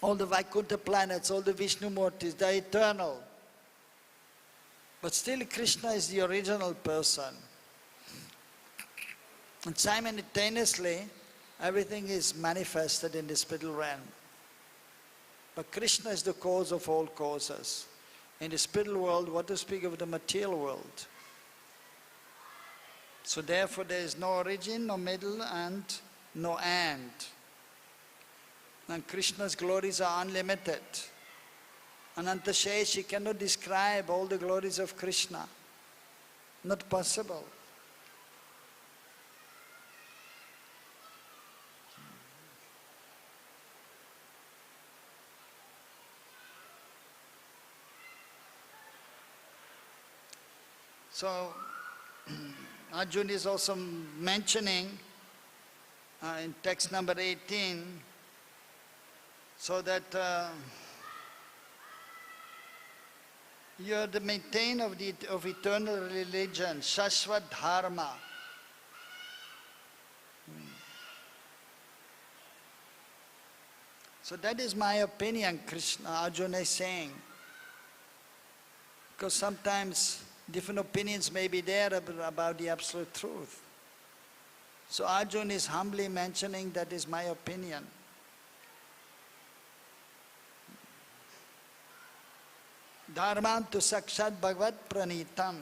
All the Vaikuntha planets, all the Vishnu Murtis, they are eternal. But still Krishna is the original person. And simultaneously, everything is manifested in the spiritual realm. But Krishna is the cause of all causes. In the spiritual world, what to speak of the material world? So therefore there is no origin, no middle, and no end. And Krishna's glories are unlimited. Ananta says, you cannot describe all the glories of Krishna. Not possible. So, Arjuna is also mentioning in text number 18, so that you are the maintainer of eternal religion, Shashvat Dharma. So that is my opinion, Arjuna is saying. Because sometimes different opinions may be there about the absolute truth. So Arjuna is humbly mentioning that is my opinion. Dharman tu sakshat bhagavad pranitam.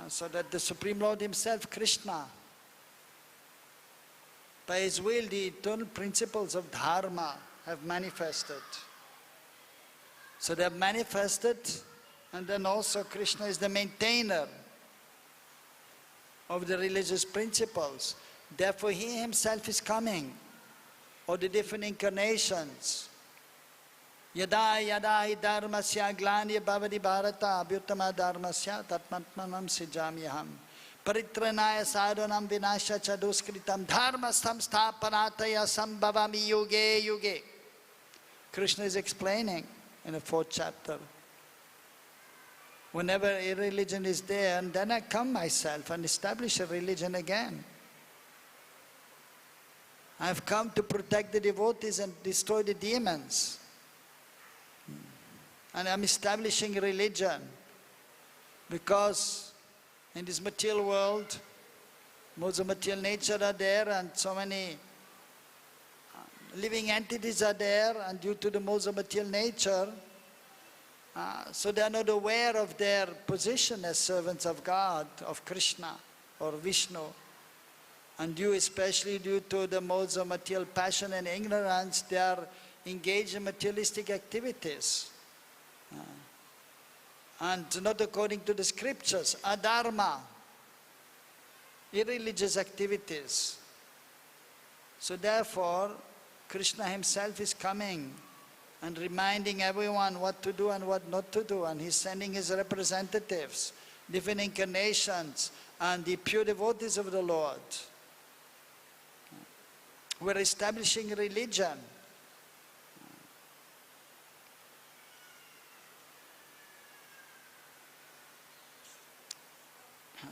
So that the Supreme Lord Himself, Krishna, by His will, the eternal principles of Dharma have manifested. So they have manifested, and then also Krishna is the maintainer of the religious principles. Therefore He Himself is coming, or the different incarnations. Yada yada hi dharmasya glani bhavati bharata abhyuttama dharmasya tatmatmanam sijamyaham paritranaya sadhanam vinasya cha duskritam dharmastam sthapanataya sambhavami yuge yuge. Krishna is explaining in the 4th chapter. Whenever a religion is there, and then I come myself and establish a religion again. I have come to protect the devotees and destroy the demons. And I'm establishing a religion because in this material world, modes of material nature are there, and so many living entities are there, and due to the modes of material nature, so they are not aware of their position as servants of God, of Krishna or Vishnu. And especially due to the modes of material passion and ignorance, they are engaged in materialistic activities. And not according to the scriptures, adharma, irreligious activities. So therefore, Krishna Himself is coming and reminding everyone what to do and what not to do, and He's sending His representatives, different incarnations, and the pure devotees of the Lord. We're establishing a religion.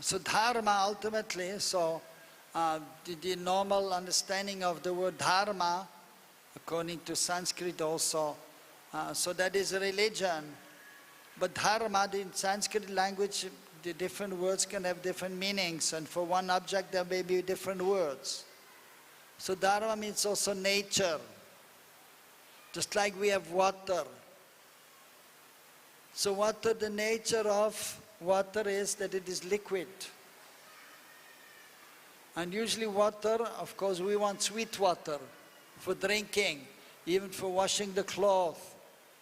So dharma ultimately, the normal understanding of the word dharma, according to Sanskrit also, so that is a religion. But dharma, in Sanskrit language, the different words can have different meanings, and for one object there may be different words. So dharma means also nature, just like we have water. So water, the nature of water is that it is liquid. And usually water, of course, we want sweet water for drinking, even for washing the cloth,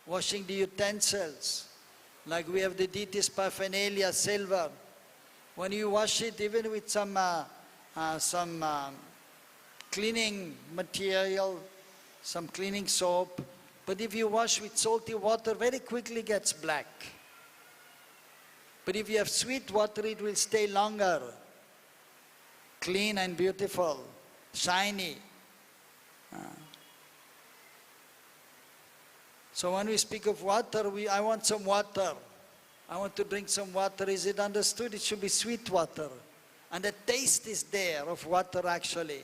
washing the utensils. Like we have the deity's paraphernalia, silver. When you wash it, even with some cleaning material, some cleaning soap, but if you wash with salty water, very quickly gets black. But if you have sweet water, it will stay longer, clean and beautiful, shiny. So when we speak of water, I want some water. I want to drink some water. Is it understood? It should be sweet water. And the taste is there of water actually.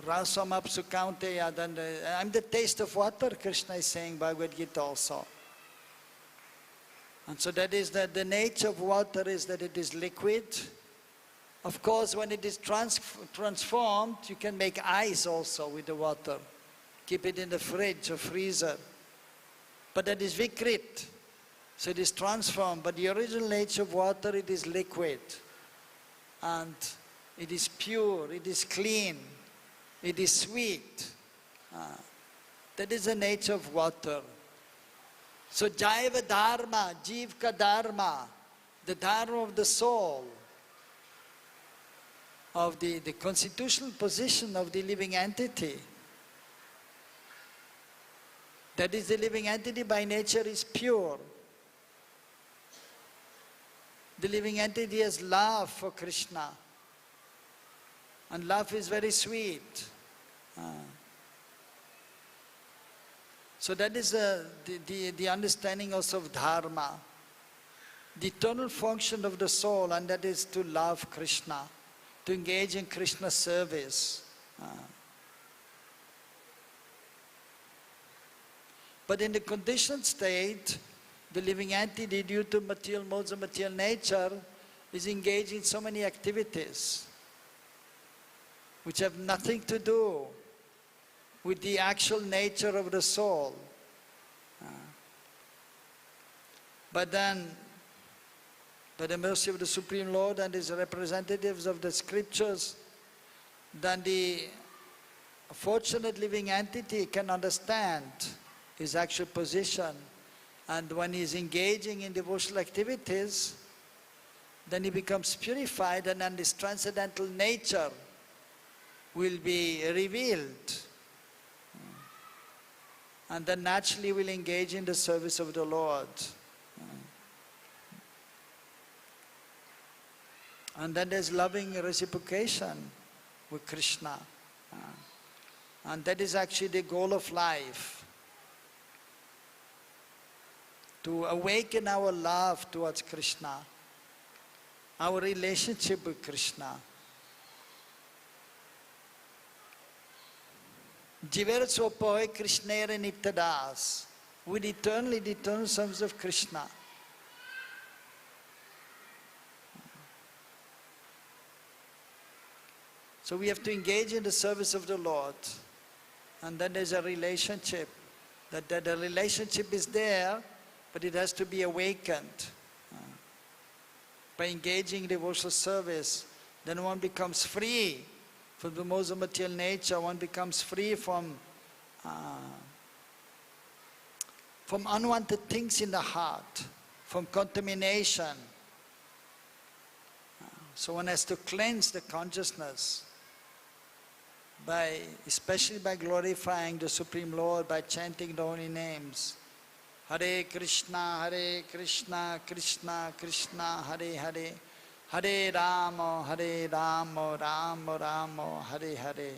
Rasamapsu Kaunteya, I'm the taste of water, Krishna is saying, Bhagavad Gita also. And so that is that the nature of water is that it is liquid. Of course, when it is transformed, you can make ice also with the water. Keep it in the fridge or freezer. But that is vikrit. So it is transformed. But the original nature of water, it is liquid. And it is pure, it is clean, it is sweet. That is the nature of water. So Jaiva Dharma, Jivka Dharma, the Dharma of the soul, of the constitutional position of the living entity. That is, the living entity by nature is pure. The living entity has love for Krishna. And love is very sweet. So that is the understanding also of Dharma. The eternal function of the soul, and that is to love Krishna, to engage in Krishna's service. But in the conditioned state, the living entity, due to material modes of material nature, is engaged in so many activities which have nothing to do with the actual nature of the soul. But then, by the mercy of the Supreme Lord and His representatives of the scriptures, then the fortunate living entity can understand his actual position. And when he is engaging in devotional activities, then he becomes purified, and then his transcendental nature will be revealed. And then naturally will engage in the service of the Lord. And then there's loving reciprocation with Krishna. And that is actually the goal of life. To awaken our love towards Krishna, our relationship with Krishna. Jiver sopoy Krishnere niptadas, with the eternal service of Krishna. So we have to engage in the service of the Lord. And then there's a relationship. That the relationship is there, but it has to be awakened. By engaging in devotional service, then one becomes free from the modes of material nature. One becomes free from unwanted things in the heart, from contamination. So one has to cleanse the consciousness, especially by glorifying the Supreme Lord, by chanting the holy names. Hare Krishna, Krishna Krishna, Hare Hare, Hare Rama, Rama Rama, Hare Hare.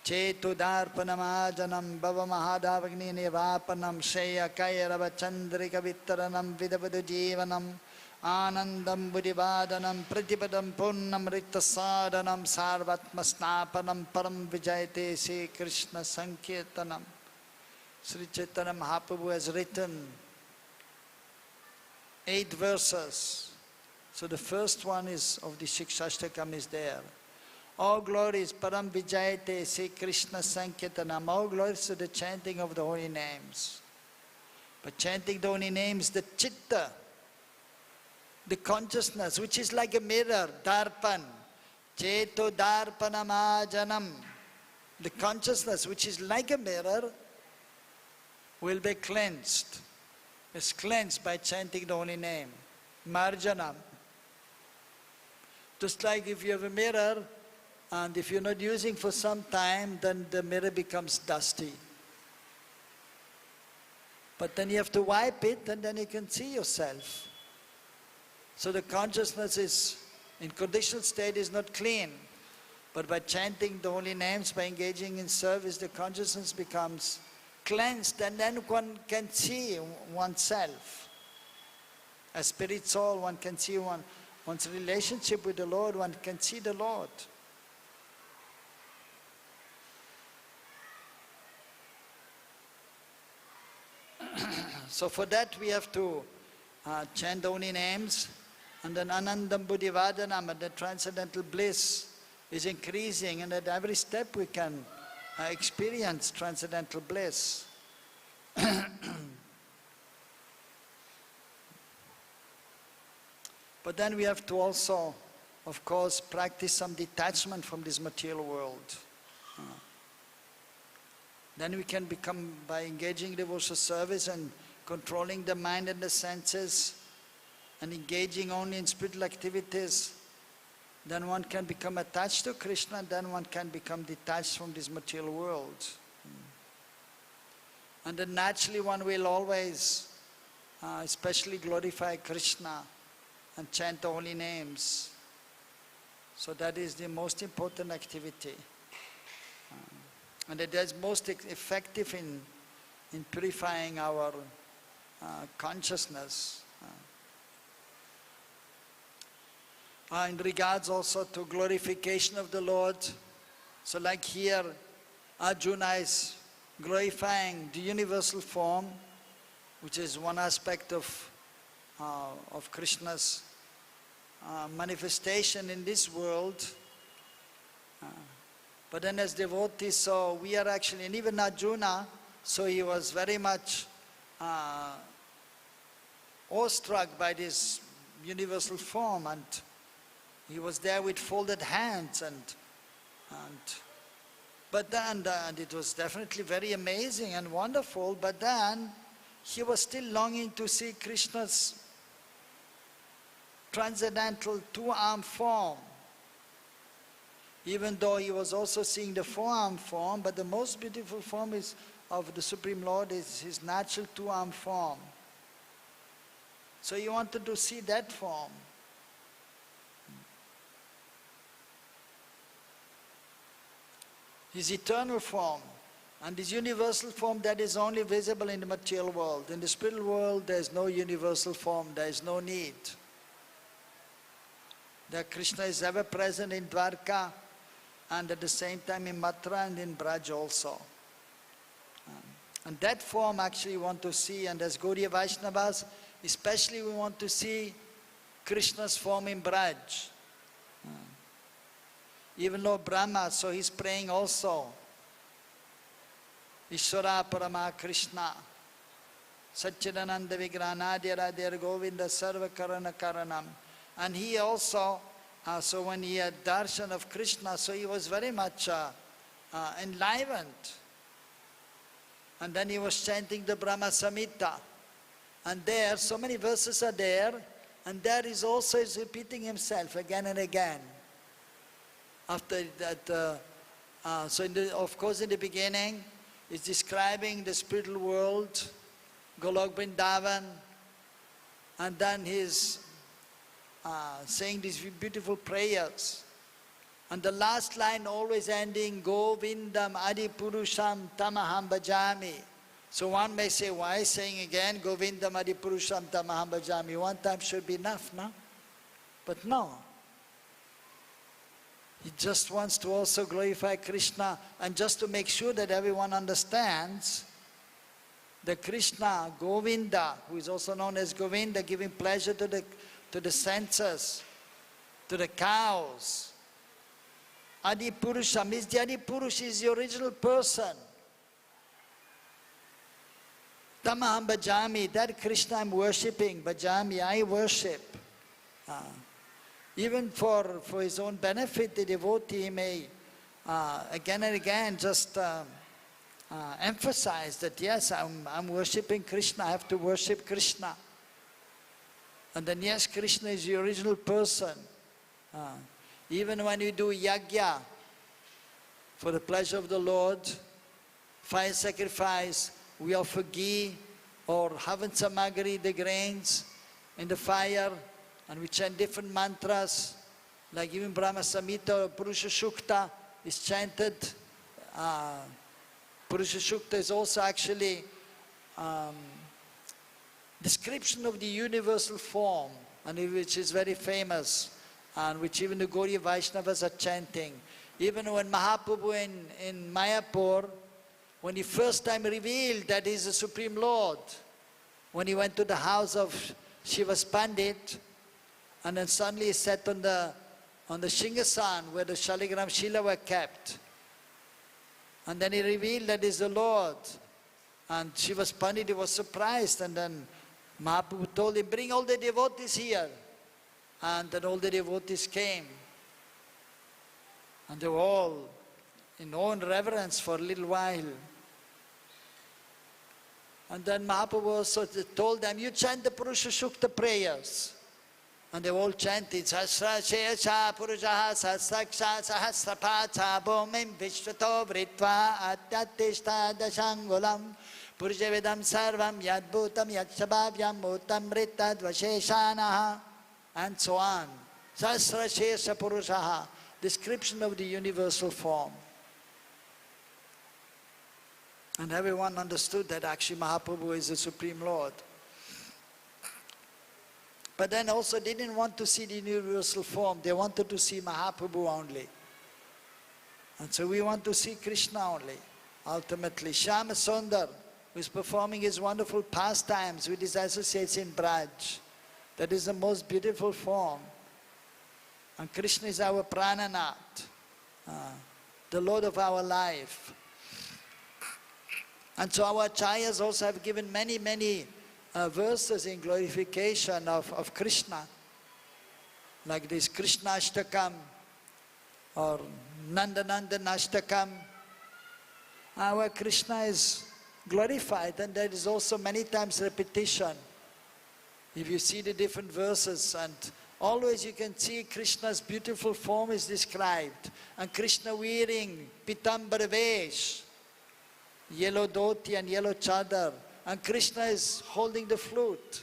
Chetudarpanamajanam Bhava Mahadavagni Nivapanam Shreya Kairava Chandrika Vittaranam Vidavadu Jivanam Anandam Buddhivadanam Pratipadam Purnam Rittasadanam Sarvatma Snapanam Param Vijayate Sri Krishna Sankirtanam. Sri Chaitanya Mahaprabhu has written 8 verses. So the first one is of the Shikshashtakam is there. All glories Param Vijayate Sri Krishna Sankirtanam. All glories to the chanting of the holy names. But chanting the holy names, the chitta, the consciousness, which is like a mirror, darpan, cheto darpanamajanam. The consciousness, which is like a mirror, will be cleansed. It's cleansed by chanting the holy name. Marjanam. Just like if you have a mirror, and if you're not using for some time, then the mirror becomes dusty. But then you have to wipe it, and then you can see yourself. So the consciousness is, in conditional state, is not clean. But by chanting the holy names, by engaging in service, the consciousness becomes cleansed, and then one can see oneself. As spirit soul, one can see one's relationship with the Lord, one can see the Lord. So for that we have to chant only names, and then Anandam Buddhivadhanam, and the transcendental bliss is increasing, and at every step we can experience transcendental bliss. But then we have to also, of course, practice some detachment from this material world. Then we can become, by engaging devotional service and controlling the mind and the senses, and engaging only in spiritual activities, then one can become attached to Krishna, and then one can become detached from this material world. And then naturally one will always especially glorify Krishna and chant holy names. So that is the most important activity. And it is most effective in purifying our consciousness. In regards also to glorification of the Lord, so like here, Arjuna is glorifying the universal form, which is one aspect of Krishna's manifestation in this world. But then as devotees, so we are actually, and even Arjuna, so he was very much awestruck by this universal form, and he was there with folded hands, but then and it was definitely very amazing and wonderful, but then he was still longing to see Krishna's transcendental two-arm form. Even though he was also seeing the four-arm form, but the most beautiful form of the Supreme Lord is his natural two-arm form. So he wanted to see that form. His eternal form, and his universal form that is only visible in the material world. In the spiritual world, there is no universal form, there is no need. That Krishna is ever present in Dwarka, and at the same time in Mathura and in Braj also. And that form actually we want to see, and as Gaudiya Vaishnavas, especially we want to see Krishna's form in Braj. Even Lord Brahma, so he's praying also, Ishvara Parama Krishna, Satchidananda Vigrahanadya Radhya Govinda Sarva Karana Karanam. And he also, so when he had darshan of Krishna, so he was very much enlivened. And then he was chanting the Brahma Samhita. And there, so many verses are there, and there is also is repeating himself again and again. After that, so of course in the beginning, it's describing the spiritual world, Golok Vrindavan, and then he's saying these beautiful prayers. And the last line always ending, Govindam Adi Purusham Tamaham Bhajami. So one may say, why saying again, Govindam Adi Purusham Tamaham Bhajami? One time should be enough, no? But no. He just wants to also glorify Krishna, and just to make sure that everyone understands that Krishna, Govinda, who is also known as Govinda, giving pleasure to the senses, to the cows. Adi Purusha means the Adi Purush is the original person. Tamaham Bhajami, that Krishna I'm worshipping, Bhajami, I worship. Even for his own benefit, the devotee may again and again just emphasize that yes, I'm worshipping Krishna, I have to worship Krishna. And then yes, Krishna is the original person. Even when we do yajna for the pleasure of the Lord, fire sacrifice, we offer ghee or havan samagri, the grains, in the fire, and we chant different mantras, like even Brahma Samhita or Purusha Sukta is chanted. Purusha Sukta is also actually description of the universal form, and which is very famous, and which even the Gaudiya Vaishnavas are chanting. Even when Mahaprabhu in Mayapur, when he first time revealed that he is the Supreme Lord, when he went to the house of Shiva's Pandit, and then suddenly he sat on the Shingasan where the Shaligram Shila were kept. And then he revealed that is the Lord. And Shiva's Pandit was surprised, and then Mahaprabhu told him, bring all the devotees here. And then all the devotees came. And they were all in own reverence for a little while. And then Mahaprabhu also told them, you chant the Purusha Sukta prayers. And they all chanted, Sasra Shecha Purushaha Sasaksha Sahasrapacha Bhumim Vishwato Vritva Atyatishta Dashangulam Purushavedam Sarvam Yadbhutam Yatshabhavyam Bhutam Ritad Vasheshanaha, and so on. Sasra Shesha Purushaha, description of the universal form. And everyone understood that actually Mahaprabhu is the Supreme Lord. But then also they didn't want to see the universal form. They wanted to see Mahaprabhu only. And so we want to see Krishna only, ultimately. Shyama Sundar, who is performing his wonderful pastimes with his associates in Braj. That is the most beautiful form. And Krishna is our Prananath, the Lord of our life. And so our acharyas also have given many, many verses in glorification of Krishna, like this Krishna Ashtakam or Nandanandan Ashtakam. Our Krishna is glorified, and there is also many times repetition. If you see the different verses, and always you can see Krishna's beautiful form is described, and Krishna wearing Pitambara Vesh, yellow dhoti and yellow chadar, and Krishna is holding the flute,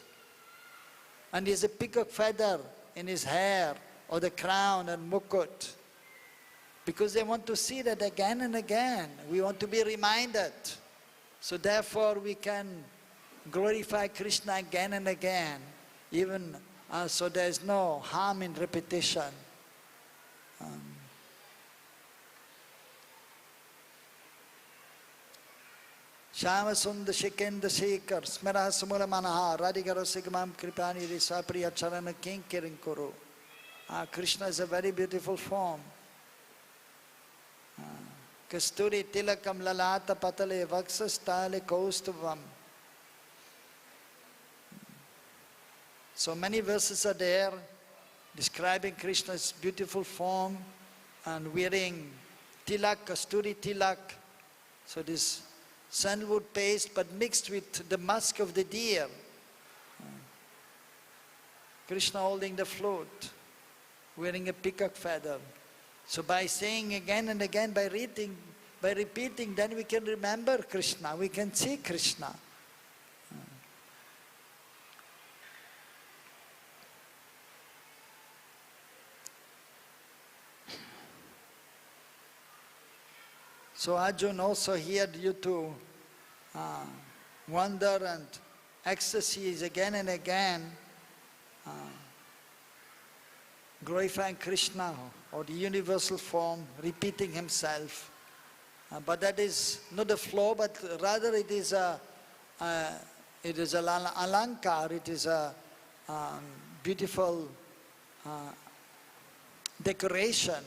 and he has a peacock feather in his hair, or the crown and mukut, because they want to see that again and again. We want to be reminded. So therefore we can glorify Krishna again and again, even so there is no harm in repetition. Shyama Sundar Shikendra Shekhar Smara Sumula Manaha Radhikara Sigamam Kripani Risapriya Charana Kinkirin Kuru. Krishna is a very beautiful form. Kasturi Tilakam Lalata Patale Vaksastale Kaustuvam. So many verses are there describing Krishna's beautiful form and wearing tilak, kasturi tilak. So this sandalwood paste but mixed with the musk of the deer. Krishna holding the flute, wearing a peacock feather. So by saying again and again, by repeating, then we can remember Krishna, we can see Krishna. So Arjuna also here due to wonder and ecstasy is again and again glorifying Krishna or the universal form, repeating himself. But that is not the flow, but rather it is a alankar, it is a beautiful decoration.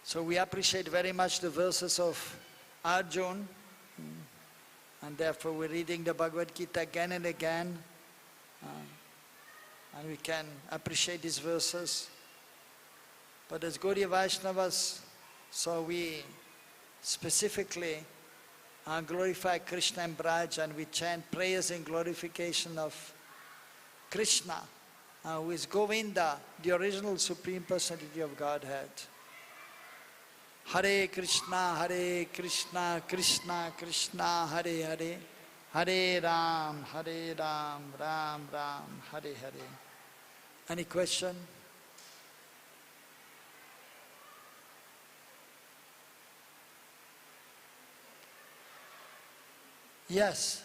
So we appreciate very much the verses of Arjuna, and therefore we're reading the Bhagavad Gita again and again, and we can appreciate these verses. But as Gaudiya Vaishnavas, so we specifically glorify Krishna and Braj, and we chant prayers in glorification of Krishna, who is Govinda, the original Supreme Personality of Godhead. Hare Krishna, Krishna Krishna, Hare Hare, Hare Ram, Ram Ram, Hare Hare. Any question? Yes.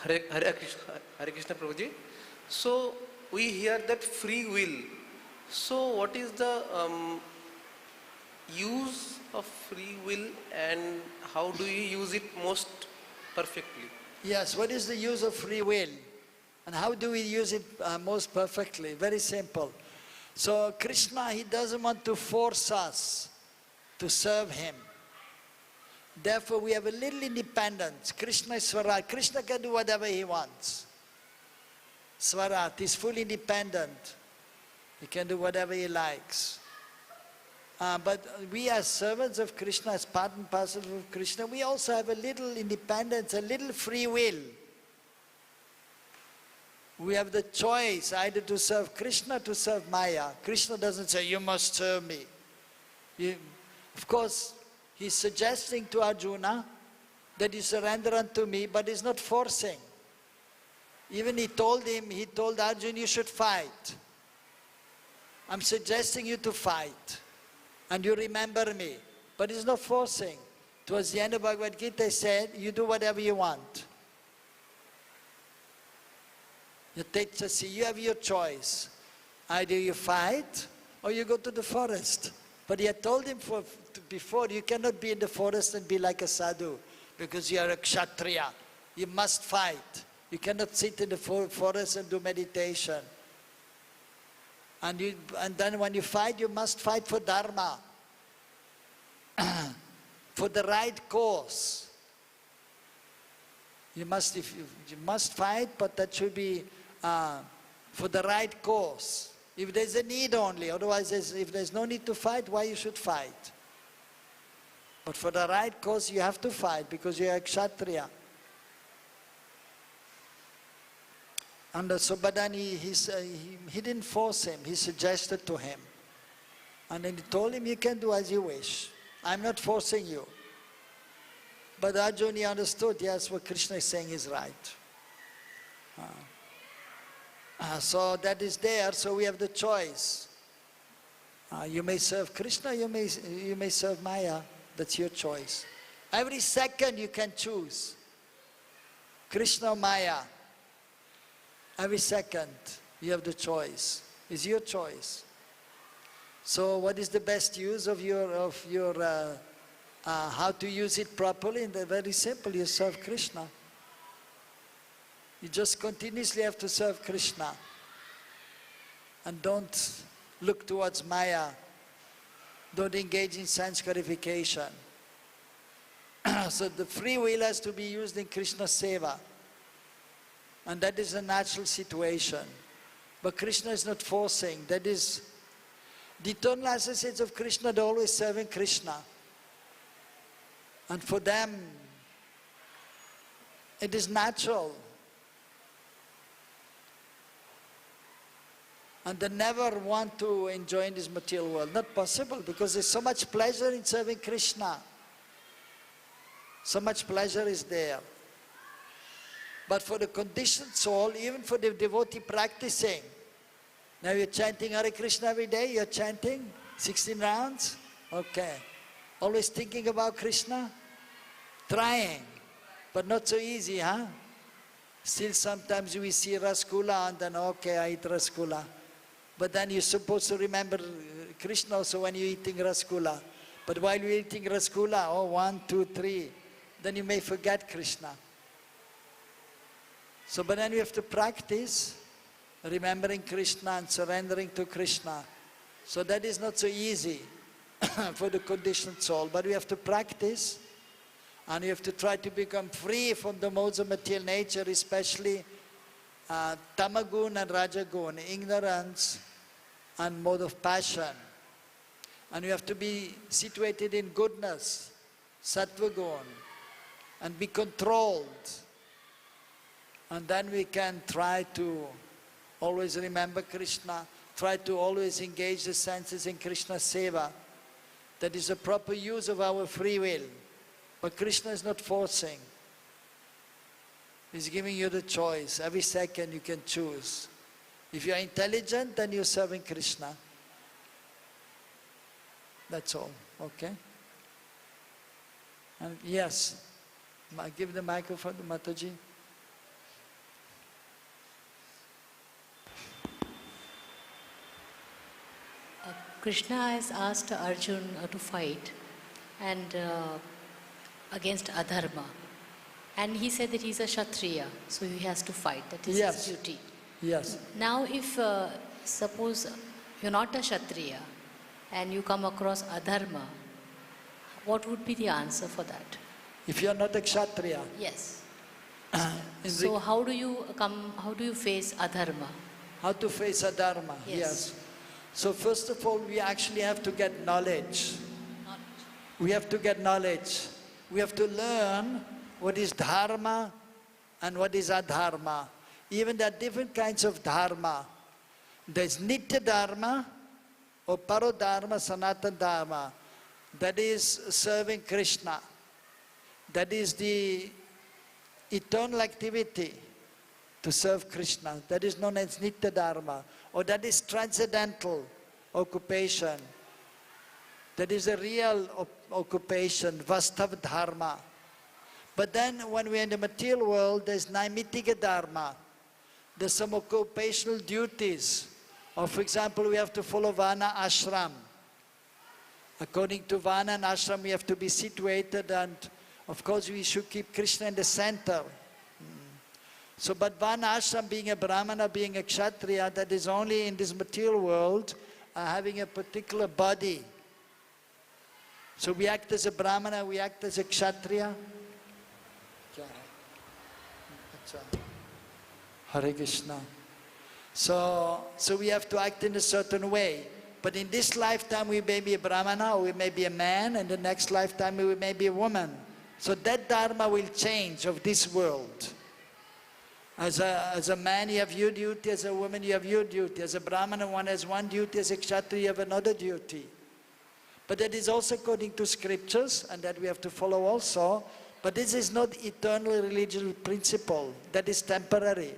Hare Krishna Prabhuji. So we hear that free will. So what is the use of free will and how do you use it most perfectly? Yes, what is the use of free will? And how do we use it most perfectly? Very simple. So Krishna, he doesn't want to force us to serve him. Therefore, we have a little independence. Krishna is Swarat. Krishna can do whatever he wants. Swarat is fully independent. He can do whatever he likes. But we as servants of Krishna, as part and parcel of Krishna, we also have a little independence, a little free will. We have the choice either to serve Krishna or to serve Maya. Krishna doesn't say, you must serve me. Of course, he's suggesting to Arjuna that you surrender unto me, but he's not forcing. Even he told Arjuna, you should fight. I'm suggesting you to fight. And you remember me. But he's not forcing. Towards the end of Bhagavad Gita, he said, you do whatever you want. You have your choice. Either you fight or you go to the forest. But he had told him before, you cannot be in the forest and be like a sadhu because you are a kshatriya. You must fight. You cannot sit in the forest and do meditation. And then when you fight, you must fight for Dharma, for the right cause. You must fight, but that should be for the right cause. If there's a need only, otherwise if there's no need to fight, why you should fight? But for the right cause you have to fight because you are a kshatriya. And so, but then he didn't force him, he suggested to him. And then he told him, you can do as you wish. I'm not forcing you. But Arjuna understood, yes, what Krishna is saying is right. So that is there, so we have the choice. You may serve Krishna, you may serve Maya. That's your choice. Every second you can choose. Krishna or Maya. Every second you have the choice. It's your choice. So what is the best use of your how to use it properly? And very simple, you serve Krishna. You just continuously have to serve Krishna. And don't look towards Maya. Don't engage in sense gratification. So the free will has to be used in Krishna's seva. And that is a natural situation. But Krishna is not forcing. That is, the eternal associates of Krishna, they're always serving Krishna. And for them, it is natural. And they never want to enjoy in this material world. Not possible, because there's so much pleasure in serving Krishna. So much pleasure is there. But for the conditioned soul, even for the devotee practicing, now you're chanting Hare Krishna every day, you're chanting 16 rounds? Okay. Always thinking about Krishna? Trying, but not so easy, huh? Still sometimes we see Rasgula and then, okay, I eat Rasgula. But then you're supposed to remember Krishna also when you're eating Rasgula. But while you're eating Rasgula, oh, 1, 2, 3, then you may forget Krishna. So, but then we have to practice remembering Krishna and surrendering to Krishna. So that is not so easy for the conditioned soul, but we have to practice and we have to try to become free from the modes of material nature, especially tamagun and rajagun, ignorance and mode of passion. And we have to be situated in goodness, sattvagun, and be controlled. And then we can try to always remember Krishna, try to always engage the senses in Krishna's seva. That is a proper use of our free will. But Krishna is not forcing. He's giving you the choice. Every second you can choose. If you are intelligent, then you're serving Krishna. That's all, okay? And yes, give the microphone to Mataji. Krishna has asked Arjuna to fight and against adharma. And he said that he's a Kshatriya, so he has to fight. That is Yes. his duty. Yes. Now if, suppose you're not a Kshatriya and you come across adharma, what would be the answer for that? If you are not a Kshatriya, Yes. in So how do you face adharma? how to face a dharma? Yes. So first of all, we actually have to get knowledge. We have to get knowledge. We have to learn what is dharma and what is adharma. Even there are different kinds of dharma. There's nitya dharma or parodharma, sanatana dharma. That is serving Krishna. That is the eternal activity to serve Krishna. That is known as nitya dharma. Or that is transcendental occupation. That is a real occupation, vastav dharma. But then when we're in the material world, there's naimitika dharma. There's some occupational duties. Or for example, we have to follow Vana ashram. According to Vana and ashram, we have to be situated, and of course we should keep Krishna in the center. So, but Vana ashram, being a Brahmana, being a Kshatriya, that is only in this material world, having a particular body. So we act as a Brahmana, we act as a Kshatriya. Hare Krishna. So we have to act in a certain way. But in this lifetime we may be a Brahmana, or we may be a man, and the next lifetime we may be a woman. So that dharma will change of this world. As a man you have your duty, as a woman you have your duty. As a Brahmana one has one duty, as a Kshatriya you have another duty. But that is also according to scriptures, and that we have to follow also. But this is not eternal religious principle. That is temporary.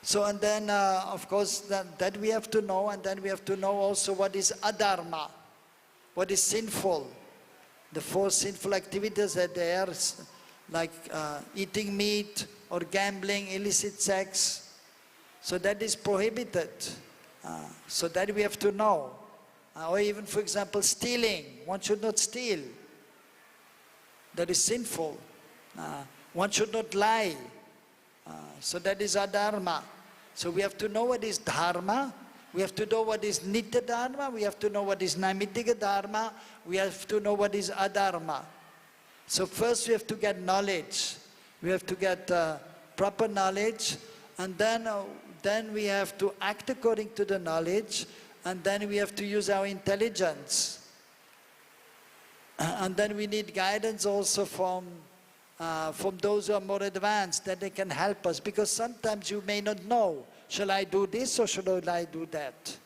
So and then of course that we have to know, and then we have to know also what is adharma, what is sinful. The four sinful activities that there, like eating meat or gambling, illicit sex. So that is prohibited. So that we have to know. Or even for example stealing, one should not steal. That is sinful. One should not lie. So that is adharma. So we have to know what is dharma. We have to know what is nitya dharma. We have to know what is naimitika dharma. We have to know what is adharma. So first we have to get knowledge. We have to get proper knowledge, and then we have to act according to the knowledge, and then we have to use our intelligence. And then we need guidance also from those who are more advanced, that they can help us, because sometimes you may not know, shall I do this or should I do that?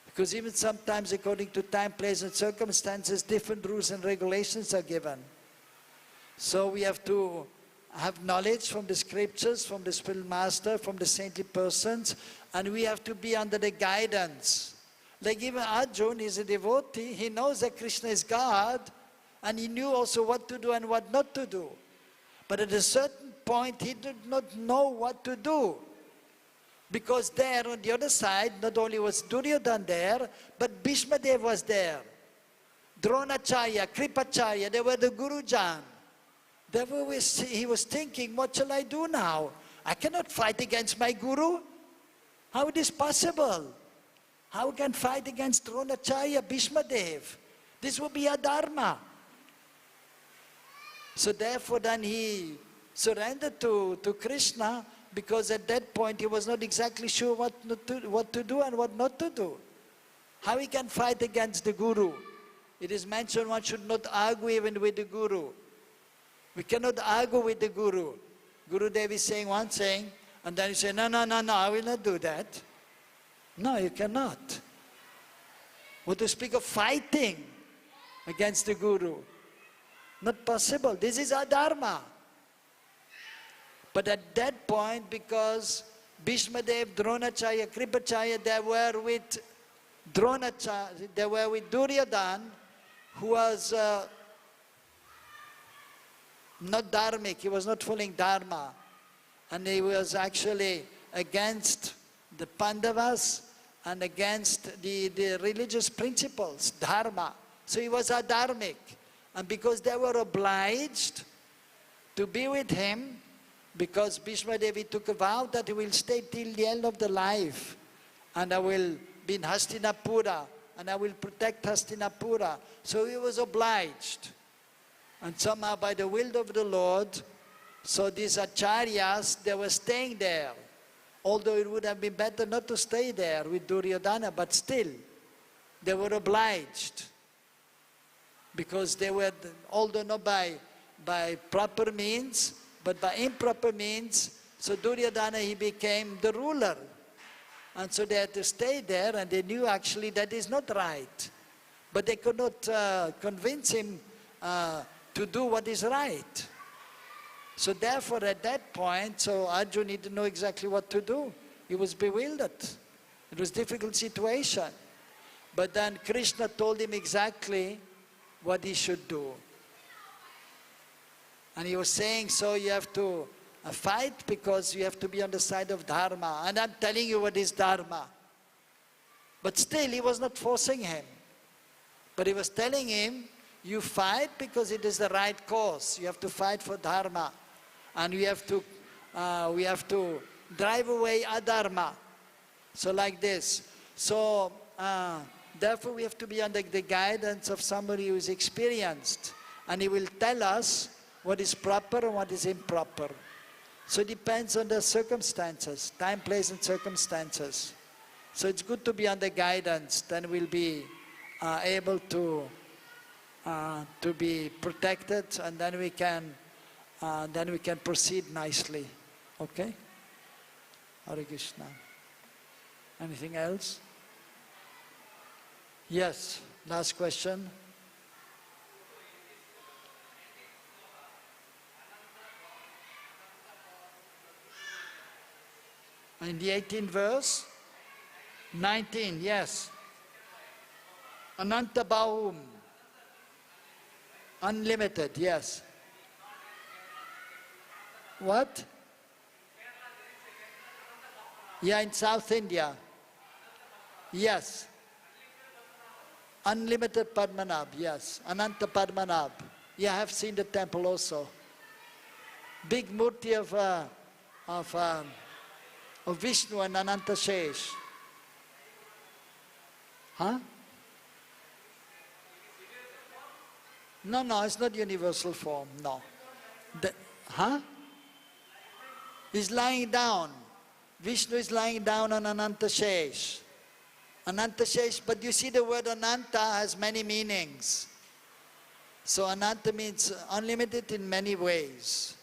Because even sometimes according to time, place and circumstances, different rules and regulations are given. So we have to have knowledge from the scriptures, from the spiritual master, from the saintly persons, and we have to be under the guidance. Like even Arjuna is a devotee, he knows that Krishna is God, and he knew also what to do and what not to do. But at a certain point, he did not know what to do. Because there on the other side, not only was Duryodhana there, but Bhishma Dev was there. Dronacharya, Kripacharya, they were the Gurujan. Therefore he was thinking, what shall I do now? I cannot fight against my Guru. How it is possible? How can I fight against Dronacharya, Bhishma Dev? This would be a dharma. So therefore then he surrendered to Krishna, because at that point he was not exactly sure what to do and what not to do. How he can fight against the Guru? It is mentioned one should not argue even with the Guru. We cannot argue with the Guru. Guru Dev is saying one thing, and then you say, no, I will not do that. No, you cannot. Or to speak of fighting against the Guru. Not possible. This is our dharma. But at that point, because Bhishma Dev, Dronacharya, Kripacharya, they were with Dronacharya, they were with Duryodhana, who was not dharmic, he was not following dharma. And he was actually against the Pandavas, and against the religious principles, Dharma. So he was adharmic. And because they were obliged to be with him, because Bhishma Devi took a vow that he will stay till the end of the life, and I will be in Hastinapura, and I will protect Hastinapura. So he was obliged. And somehow by the will of the Lord, so these acharyas, they were staying there. Although it would have been better not to stay there with Duryodhana, but still, they were obliged. Because they were, although not by proper means, but by improper means, so Duryodhana, he became the ruler. And so they had to stay there, and they knew actually that is not right. But they could not convince him to do what is right. So therefore at that point, so Arjuna didn't know exactly what to do. He was bewildered. It was a difficult situation. But then Krishna told him exactly what he should do. And he was saying, so you have to fight because you have to be on the side of Dharma. And I'm telling you what is Dharma. But still, he was not forcing him. But he was telling him, you fight because it is the right cause. You have to fight for Dharma. And we have to drive away adharma. So like this. So therefore we have to be under the guidance of somebody who is experienced. And he will tell us what is proper and what is improper. So it depends on the circumstances, time, place and circumstances. So it's good to be under guidance, then we'll be able to be protected, and then we can proceed nicely. Okay? Hare Krishna. Anything else? Yes, last question. In the 18th verse, 19, yes. Ananta Bahum. Unlimited, yes. What? Yeah, in South India. Yes. Unlimited Padmanabh, yes. Ananta Padmanabh. Yeah, I have seen the temple also. Big murti of Vishnu and Ananta Shesh. Huh? No, it's not universal form, no. Huh? He's lying down. Vishnu is lying down on Ananta Shesh. Ananta Shesh, but you see the word Ananta has many meanings. So Ananta means unlimited in many ways.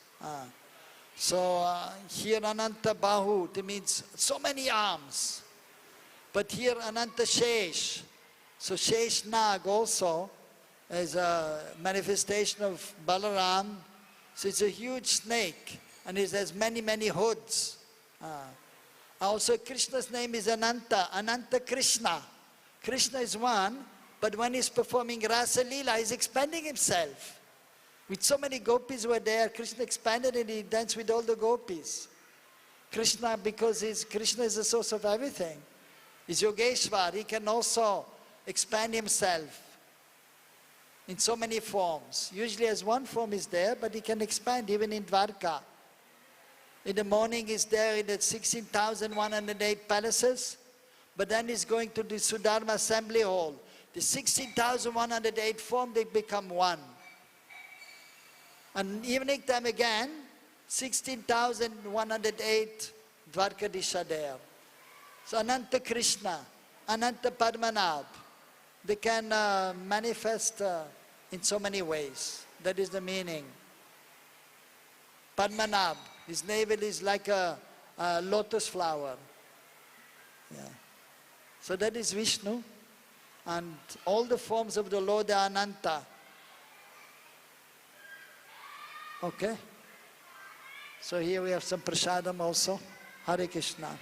Here Ananta Bahu, it means so many arms. But here Ananta Shesh, so Shesh Nag also is a manifestation of Balaram. So it's a huge snake and it has many, many hoods. Also Krishna's name is Ananta, Ananta Krishna. Krishna is one, but when he's performing Rasa Leela, he's expanding himself. With so many gopis were there, Krishna expanded and he danced with all the gopis. Krishna, because Krishna is the source of everything. He's Yogeshwar, he can also expand himself in so many forms. Usually as one form is there, but he can expand even in Dwarka. In the morning he's there in the 16,108 palaces, but then he's going to the Sudharma Assembly Hall. The 16,108 form, they become one. And evening time again, 16,108 Dwarkadisha there. So Ananta Krishna, Ananta Padmanabh, they can manifest in so many ways. That is the meaning. Padmanabh, his navel is like a lotus flower. Yeah. So that is Vishnu. And all the forms of the Lord are Ananta. Okay? So here we have some prasadam also. Hare Krishna.